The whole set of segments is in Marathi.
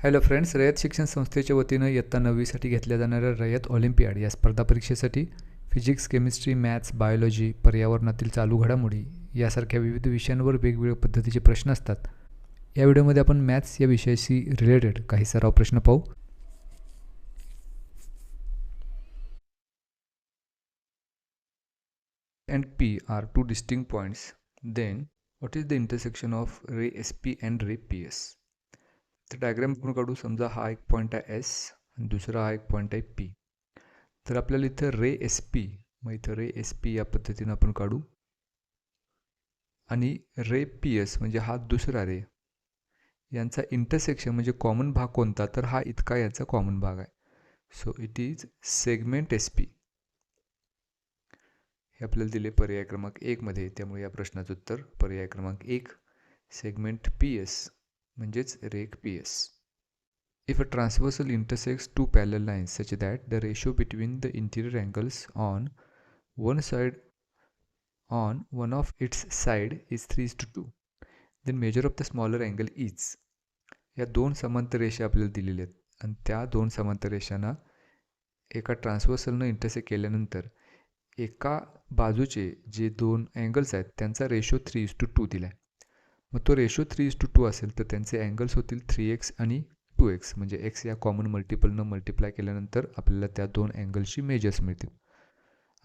हॅलो फ्रेंड्स, रयत शिक्षण संस्थेच्या वतीनं इयत्ता 9वीसाठी घेतल्या जाणाऱ्या रयत ऑलिम्पियाड या स्पर्धा परीक्षेसाठी फिजिक्स, केमिस्ट्री, मॅथ्स, बायोलॉजी, पर्यावरणातील चालू घडामोडी यासारख्या विविध विषयांवर वेगवेगळ्या पद्धतीचे प्रश्न असतात. या व्हिडिओमध्ये आपण मॅथ्स या विषयाशी रिलेटेड काही सराव प्रश्न पाहू. and P are two distinct points, then what is the intersection of ray SP and ray PS? तर डायग्राम आपण काढू. समजा हा एक पॉईंट आहे S आणि दुसरा हा एक पॉईंट आहे P. तर आपल्याला इथं रे SP, मग इथं रे SP या पद्धतीनं आपण काढू आणि रे PS म्हणजे हा दुसरा रे, यांचा इंटरसेक्शन म्हणजे कॉमन भाग कोणता, तर हा इतका याचा कॉमन भाग आहे. So it is segment SP. हे आपल्याला दिले पर्याय क्रमांक 1 मध्ये, त्यामुळे या प्रश्नाचं उत्तर पर्याय क्रमांक 1 सेगमेंट PS म्हणजेच रेख PS. If a transversal intersects two parallel lines such that the ratio between the interior angles on one of its side is 3:2, then measure of the smaller angle is. या दोन समांतर रेषा आपल्याला दिलेल्या आहेत आणि त्या दोन समांतर रेषांना एका ट्रान्सव्हर्सलनं इंटरसेक्ट केल्यानंतर एका बाजूचे जे दोन अँगल्स आहेत त्यांचा रेशो 3:2 दिला आहे. मग तो रेशो 3:2 असेल तर त्यांचे अँगल्स होतील 3x आणि 2x, म्हणजे x या कॉमन मल्टिपलनं मल्टिप्लाय केल्यानंतर आपल्याला त्या दोन अँगल्सची मेजर्स मिळतील.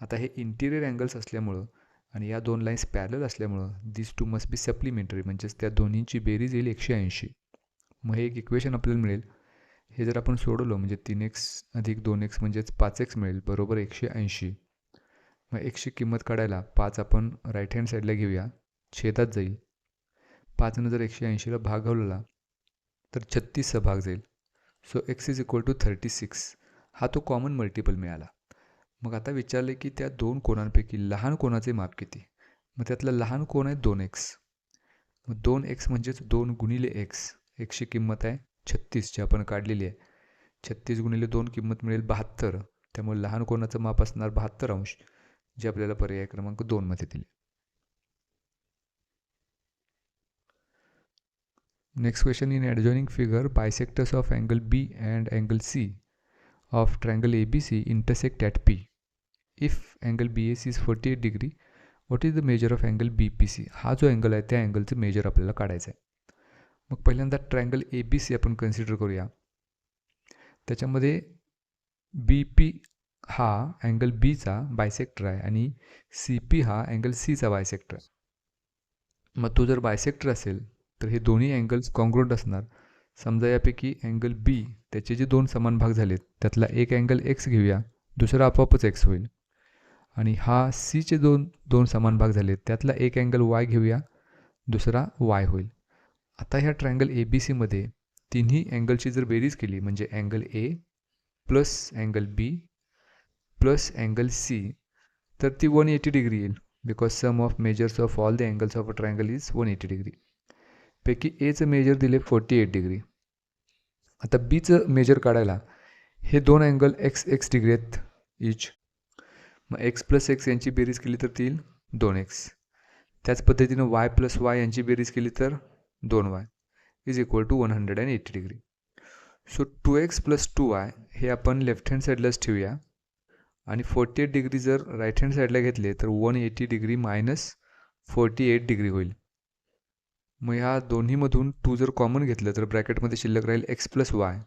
आता हे इंटिरियर अँगल्स असल्यामुळं आणि या दोन लाईन्स पॅरलल असल्यामुळं दिस टू मस्ट बी सप्लिमेंटरी, म्हणजेच त्या दोन्हींची बेरीज येईल 180. मग हे एक इक्वेशन आपल्याला मिळेल. हे जर आपण सोडवलं म्हणजे 3x अधिक 2x म्हणजेच 5x मिळेल बरोबर 180. मग xची किंमत काढायला 5 आपण राईट हँड साईडला घेऊया, छेदात जाईल. 5नं जर 180ला भाग घालवला तर 36चा भाग जाईल. So x is equal to 36. हा तो कॉमन मल्टिपल मिळाला. मग आता विचारले की त्या दोन कोणांपैकी लहान कोणाचे माप किती. मग त्यातला लहान कोण आहे 2x. मग 2x म्हणजेच 2 गुणिले x. xची किंमत आहे 36 जी आपण काढलेली आहे. 36 गुणिले 2 किंमत मिळेल 72. त्यामुळे लहान कोणाचं माप असणार 72 अंश, जे आपल्याला पर्याय क्रमांक 2 मध्ये दिले. Next question. In adjoining figure bisectors of angle B and angle C of triangle ABC intersect at P. If angle BAC is 48 degree, what is the measure of angle BPC? हा जो अँगल आहे त्या अँगलचं मेजर आपल्याला काढायचं आहे. मग पहिल्यांदा ट्रायंगल ABC आपण कन्सिडर करूया. त्याच्यामध्ये BP हा अँगल Bचा बायसेक्टर आहे आणि CP हा अँगल Cचा बायसेक्टर आहे. मग तो जर बायसेक्टर असेल तर हे दोन्ही अँगल्स कॉन्ग्रुएंट असणार. समजा यापैकी अँगल B त्याचे जे दोन समान भाग झालेत त्यातला एक अँगल X घेऊया, दुसरा आपोआपच X होईल. आणि हा Cचे दोन समान भाग झालेत त्यातला एक अँगल Y घेऊया, दुसरा Y होईल. आता ह्या ट्रायंगल ABC मध्ये तिन्ही अँगलची जर बेरीज केली म्हणजे angle A plus angle B plus angle C, तर ती 180 डिग्री येईल. Because sum of measures of all the angles of a triangle is 180 degree. पैकी Aचं मेजर दिले 48 डिग्री. आता Bचं मेजर काढायला हे दोन अँगल x डिग्री आहेत इच. मग x प्लस x यांची बेरीज केली तर ती येईल 2x. त्याच पद्धतीनं y प्लस y यांची बेरीज केली तर 2y is equal to 180 degree. So 2x plus 2y हे आपण लेफ्ट हँड साईडलाच ठेवूया आणि 48 डिग्री जर राईट हँड साईडला घेतले तर 180 डिग्री मायनस 48 डिग्री होईल. मग ह्या दोन्हीमधून 2 जर कॉमन घेतलं तर ब्रॅकेटमध्ये शिल्लक राहील x plus y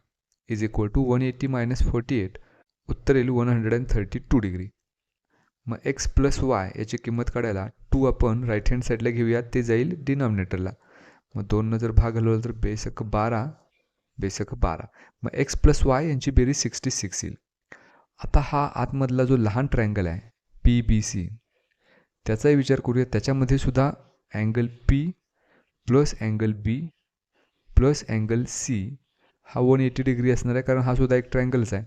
is equal to 180 minus 48, उत्तर येईल 132 डिग्री. मग x प्लस वाय याची किंमत काढायला 2 आपण राईट हँड साईडला घेऊया, ते जाईल डिनॉमिनेटरला. मग 2नं जर भाग घालवला तर बेसक 12. मग x प्लस वाय यांची बेरीज 66 येईल. आता हा आतमधला जो लहान ट्रायंगल आहे PBC त्याचाही विचार करूया. त्याच्यामध्ये सुद्धा angle P plus angle B plus angle C हा 180 डिग्री असणार आहे, कारण हा सुद्धा एक ट्रायंगलच आहे.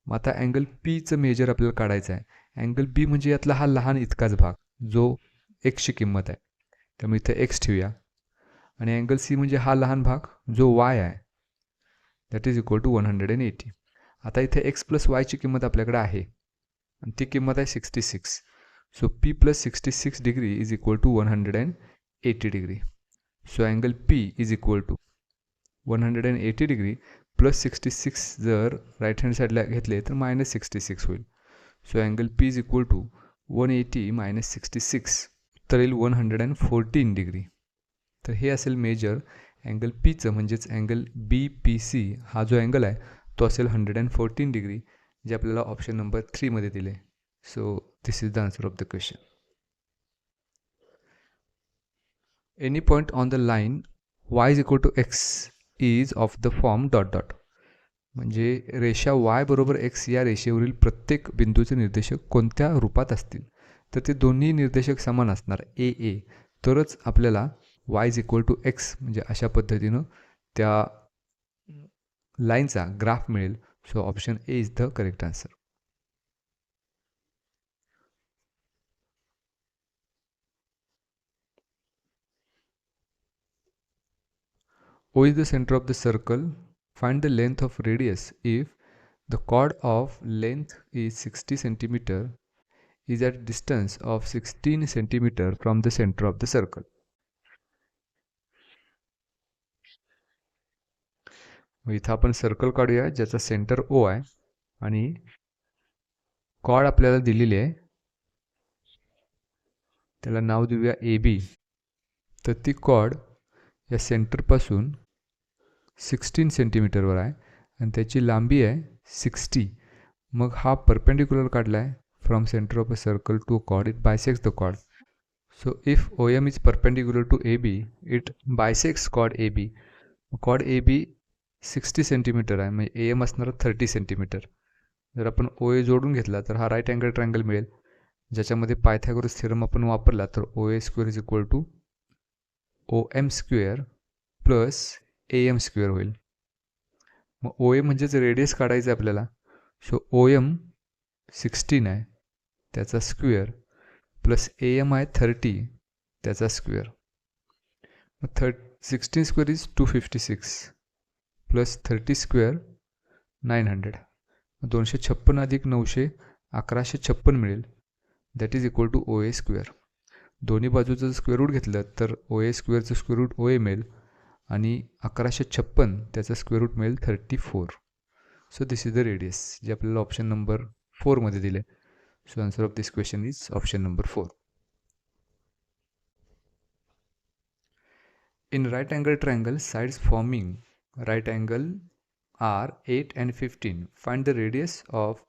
मग आता अँगल Pचं मेजर आपल्याला काढायचं आहे. अँगल B म्हणजे यातला हा लहान इतकाच भाग जो xची किंमत आहे, त्यामुळे इथं x ठेवूया. आणि अँगल C म्हणजे हा लहान भाग जो y आहे, दॅट इज इक्वल टू 180. आता इथे x प्लस वायची किंमत आपल्याकडे आहे आणि ती किंमत आहे 66. So P plus 66 degree is equal to 180 degree. So angle P is equal to 180 degree plus 66 जर राईट हँड साईडला घेतले तर -66 होईल. So angle P is equal to 180 minus 66 तर येईल 114 डिग्री. तर हे असेल मेजर अँगल पीचं, म्हणजेच अँगल बी पी सी हा जो अँगल आहे तो असेल 114 डिग्री, जे आपल्याला ऑप्शन नंबर 3 मध्ये दिले. So this is the answer of the question. Any point on the line y is equal to x is of the form dot dot. म्हणजे रेषा y बरोबर x या रेषेवरील प्रत्येक बिंदूचे निर्देशक कोणत्या रूपात असतील, तर ते दोन्ही निर्देशक समान असणार ए ए, तरच आपल्याला y is equal to x म्हणजे अशा पद्धतीनं त्या लाईनचा ग्राफ मिळेल. So option A is the correct answer. O is the center of the circle. Find the length of radius if the chord of length is 60 cm is at a distance of 16 cm from the center of the circle. इथं आपण सर्कल काढूया ज्याचा सेंटर O आहे आणि कॉर्ड आपल्याला दिलेली आहे, त्याला नाव देऊया AB. तर ती कॉर्ड या सेंटरपासून 16 सेंटीमीटरवर आहे आणि त्याची लांबी आहे 60. मग हा परपेंडिक्युलर काढला आहे from centre of a circle to chord, it bisects the chord. So if OM is perpendicular to AB, it bisects chord AB. Chord AB 60 centimetre आहे, म्हणजे AM असणार 30 सेंटीमीटर. जर आपण OA जोडून घेतला तर हा राईट अँगल ट्रायंगल मिळेल, ज्याच्यामध्ये पायथागोरस थेरम आपण वापरला तर OA square is equal to OM square plus AM square होईल. मग OA म्हणजेच रेडियस काढायचं आहे आपल्याला. सो OM 16 आहे त्याचा स्क्वेअर प्लस AM आहे 30 त्याचा स्क्वेअर. मग 16 स्क्वेअर इज 256 प्लस 30 स्क्वेअर 900. 256 अधिक 900 1156 मिळेल. That is equal to OA square. दोन्ही बाजूचं स्क्वेअर रूट घेतलं तर OA स्क्वेअरचं स्क्वेअर रूट OA मिळेल आणि 1156 त्याचं स्क्वेअर रूट मिळेल 34. So this is the radius, जे आपल्याला ऑप्शन नंबर 4 मध्ये दिले. So answer of this question is option number 4. In right angle triangle, sides forming right angle are 8 and 15. Find the radius of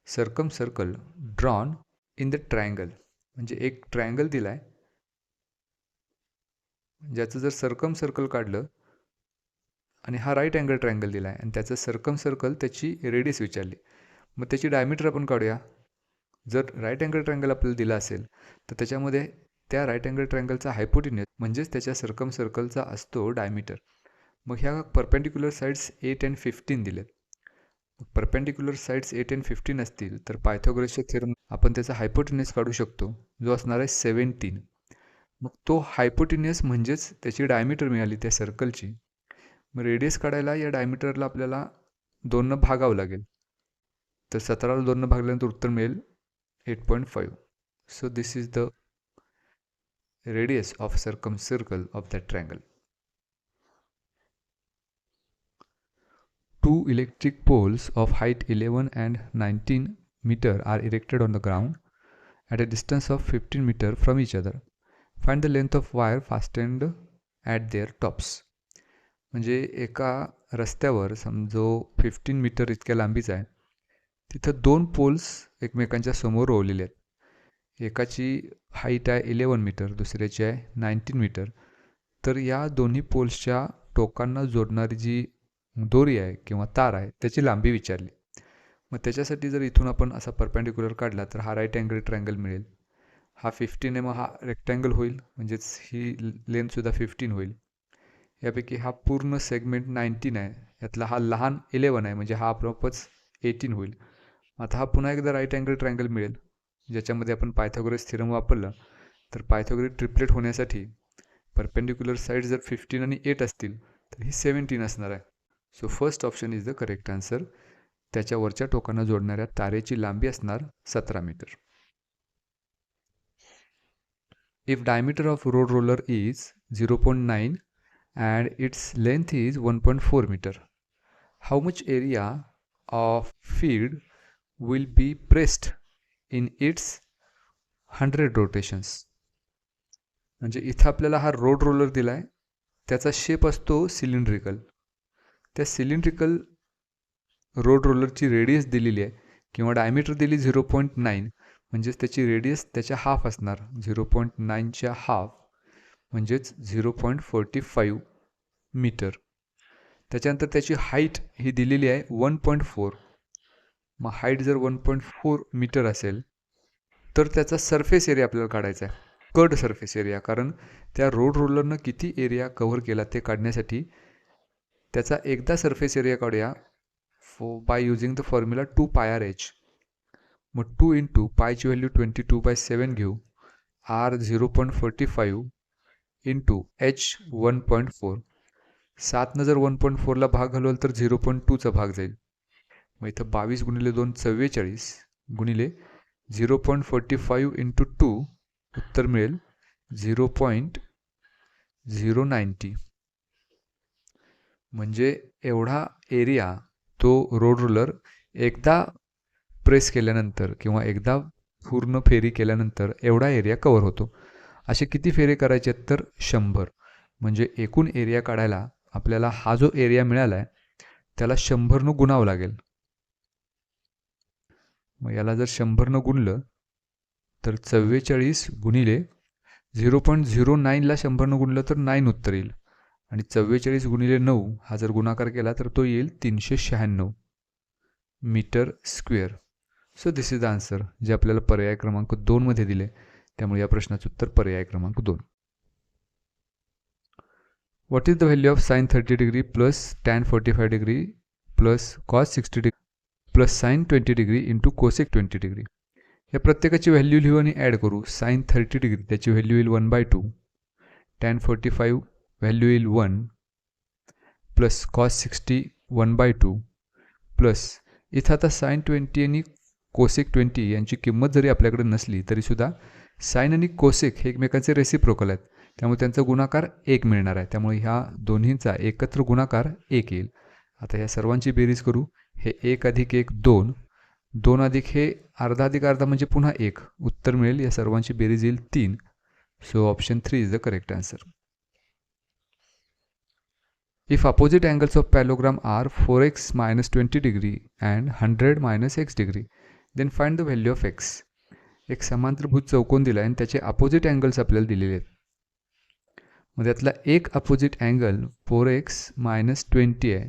circumcircle drawn in the triangle. म्हणजे एक ट्रायंगल दिलाय ज्याचं जर सर्कल काढलं आणि हा राईट अँगल ट्रायंगल दिलाय आणि त्याचं सर्कल त्याची रेडियस विचारली. मग त्याची डायमीटर आपण काढूया. जर राईट अँगल ट्रायंगल आपल्याला दिला असेल तर त्याच्यामध्ये त्या राईट अँगल ट्रायंगलचा हायपोटिन्यूस म्हणजेच त्याच्या सर्कलचा असतो डायमीटर. मग ह्या परपेंडिक्युलर साईड्स 8 and 15 दिलेत. परपेंडिक्युलर साईड्स 8 and 15 असतील तर पायथागोरसच्या थेरम आपण त्याचा हायपोटिन्यूस काढू शकतो, जो असणार आहे 17. मग तो हायपोटिन्यूस म्हणजेच त्याची डायमीटर मिळाली त्या सर्कलची. मग रेडियस काढायला या डायमीटरला आपल्याला 2 भागावं लागेल. तर 17ला 2 भागल्यानंतर उत्तर मिळेल 8.5. So this is the radius of circumcircle of that triangle. Two electric poles of height 11 and 19 meter are erected on the ground at a distance of 15 meter from each other. Find the length of wire fastened at their tops. म्हणजे एका रस्त्यावर समजो 15 मीटर इतक्या लांबीचा आहे, तिथं 2 पोल्स एकमेकांच्या समोर रोवलेले आहेत. एकाची हाईट आहे 11 मीटर, दुसऱ्याची आहे 19 मीटर. तर या दोन्ही पोल्सच्या टोकांना जोडणारी जी दोरी आहे किंवा तार आहे त्याची लांबी विचारली. मग त्याच्यासाठी जर इथून आपण असा परपेंडिक्युलर काढला तर हा राईट अँगल ट्रायंगल मिळेल. हा 15 आहे, मग हा रेक्टँगल होईल, म्हणजेच ही लेंथसुद्धा 15 होईल. यापैकी हा पूर्ण सेगमेंट 19 आहे, यातला हा लहान 11 आहे, म्हणजे हा आपोआपच 18 होईल. आता हा पुन्हा एकदा राईट अँगल ट्रायंगल मिळेल, ज्याच्यामध्ये आपण पायथागोरस थेरम वापरला तर पायथागोरस ट्रिपलेट होण्यासाठी परपेंडिक्युलर साईड जर 15 आणि 8 असतील तर ही 17 असणार आहे. So first option is the correct answer. त्याच्या वरच्या टोकांना जोडणाऱ्या तारेची लांबी असणार 17 metre. If diameter of road roller is 0.9 and its length is 1.4 meter. How much area of field will be pressed in its 100 rotations? म्हणजे इथं आपल्याला हा रोड रोलर दिलाय, त्याचा शेप असतो सिलेंड्रिकल. त्या सिलेंड्रिकल रोड रोलरची रेडियस दिलेली आहे किंवा डायमीटर दिली 0.9, म्हणजेच त्याची रेडियस त्याच्या हाफ असणार. 0.9च्या हाफ म्हणजेच 0.45 मीटर. त्याच्यानंतर त्याची हाईट ही दिलेली आहे 1.4. मग हाईट जर 1.4 मीटर असेल तर त्याचा सरफेस एरिया आपल्याला काढायचा आहे, कर्ड सरफेस एरिया. कारण त्या रोड रोलरनं किती एरिया कव्हर केला ते काढण्यासाठी त्याचा एकदा सरफेस एरिया काढूया by using the formula 2πr/h. मग 2 इंटू पायची व्हॅल्यू 22/7 घेऊ, r 0.45 इंटू h 1.4. 7नं जर 1.4ला भाग घालवलं तर 0.2चा भाग जाईल. मग इथं 22 गुणिले 2 44 गुणिले 0.45 इंटू 2 उत्तर मिळेल 0.090. म्हणजे एवढा एरिया तो रोड रोलर एकदा प्रेस केल्यानंतर किंवा एकदा पूर्ण फेरी केल्यानंतर एवढा एरिया कव्हर होतो. असे किती फेरे करायचे आहेत तर 100. म्हणजे एकूण एरिया काढायला आपल्याला हा जो एरिया मिळाला आहे त्याला 100नं गुणावं लागेल. मग याला जर 100नं गुणलं तर 44 गुणिले 0.09ला 100नं गुणलं तर 9 उत्तर येईल. आणि 44 गुणिले 9 हा जर गुणाकार केला तर तो येईल 396 metre square. So this is the answer, जे आपल्याला पर्याय क्रमांक 2 मध्ये दिले. त्यामुळे या प्रश्नाचं उत्तर पर्याय क्रमांक 2. What is the value of sin 30 degree plus tan 45 degree plus cos 60 degree plus sin 20 degree into cosec 20 degree? या प्रत्येकाची व्हॅल्यू लिहू आणि ॲड करू. sin 30 डिग्री त्याची व्हॅल्यू येईल 1/2, tan 45 व्हॅल्यू येईल 1 प्लस cos 60 1/2 प्लस इथं आता sin 20 आणि cosec 20 यांची किंमत जरी आपल्याकडे नसली तरीसुद्धा sin आणि cosec हे एकमेकांचे रेसिप्रोकल आहेत, त्यामुळे त्यांचा गुणाकार 1 मिळणार आहे. त्यामुळे ह्या दोन्हींचा एकत्र गुणाकार 1 येईल. आता ह्या सर्वांची बेरीज करू. हे 1 अधिक 1 2, 2 अधिक हे अर्धा अधिक अर्धा म्हणजे पुन्हा 1 उत्तर मिळेल. या सर्वांची बेरीज येईल 3. So option 3 is the correct answer. If opposite angles of parallelogram are 4x minus 20 degree and 100 minus x degree, then find the value of x. एक समांतरभुज चौकोन दिला आहे आणि त्याचे अपोजिट अँगल्स आपल्याला दिलेले आहेत. मग त्यातला एक अपोजिट अँगल 4x minus 20 आहे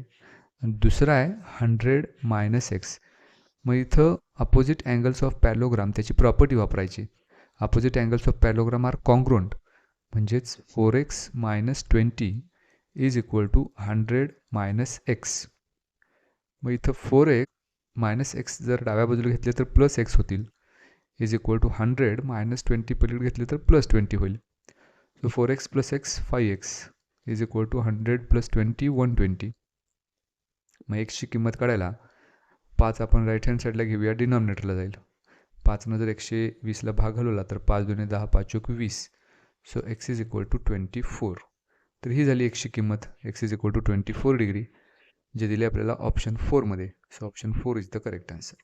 आणि दुसरा आहे 100 minus x. मग इथं अपोजिट अँगल्स ऑफ पॅरलोग्राम त्याची प्रॉपर्टी वापरायची. Opposite angles of parallelogram are congruent, म्हणजेच 4x minus 20 is equal to 100 minus x. मग इथं 4x minus x जर डाव्या बाजूला घेतले तर प्लस x होतील, इज इक्वल टू 100 minus 20 पलीकडे घेतले तर प्लस 20 होईल. So 4x plus x 5x is equal to 100 plus 20 120. मग xची किंमत काढायला 5 आपण राईट हँड साईडला घेऊया, डिनॉमिनेटरला जाईल. 5नं जर 120ला भाग घालवला तर 5 2 10 5 1 20. So x is equal to 24. तर ही झाली xची किंमत. x is equal to 24 degree, जे दिले आपल्याला ऑप्शन 4 मध्ये. So option 4 is the correct answer.